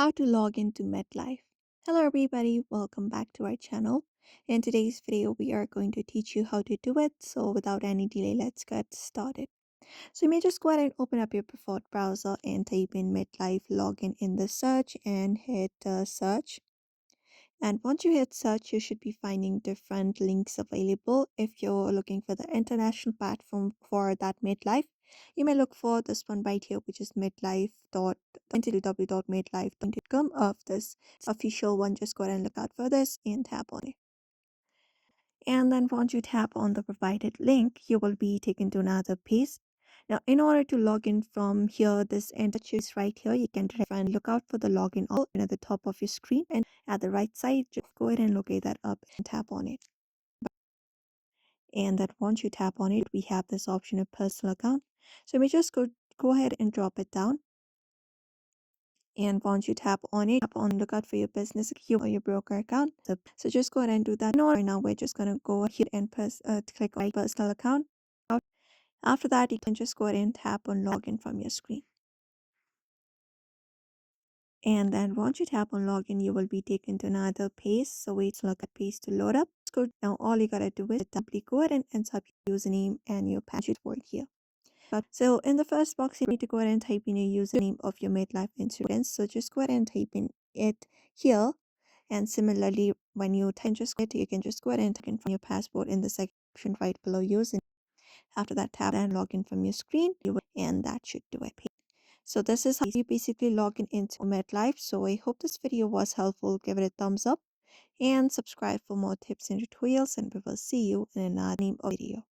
how to log into MetLife. Hello everybody, welcome back to our channel. In today's video, we are going to teach you how to do it. So without any delay, let's get started. So you may just go ahead and open up your preferred browser and type in MetLife login in the search and hit search. And once you hit search, you should be finding different links available. If you're looking for the international platform for that MetLife, you may look for this one right here, which is www.metlife.com. Of this official one, just go ahead and look out for this and tap on it. And then once you tap on the provided link, you will be taken to another page. Now, in order to log in from here, this enter is right here. You can try and look out for the login option at the top of your screen, and at the right side, just go ahead and locate that up and tap on it. And that once you tap on it, we have this option of personal account. So we just go ahead and drop it down. And once you tap on it, tap on look out for your business account or your broker account. So just go ahead and do that. Now we're just gonna go ahead and click on personal account. After that, you can just go ahead and tap on login from your screen. And then once you tap on login, you will be taken to another page. So wait till that page to load up. Now all you gotta do is simply go ahead and enter your username and your password here. So in the first box, you need to go ahead and type in your username of your MetLife insurance. So just go ahead and type in it here. And similarly, when you type you can just go ahead and type in from your passport in the section right below username. After that, tap and log in from your screen, and that should do it. So this is how you basically log in into MetLife. So I hope this video was helpful. Give it a thumbs up and subscribe for more tips and tutorials, and we will see you in another video.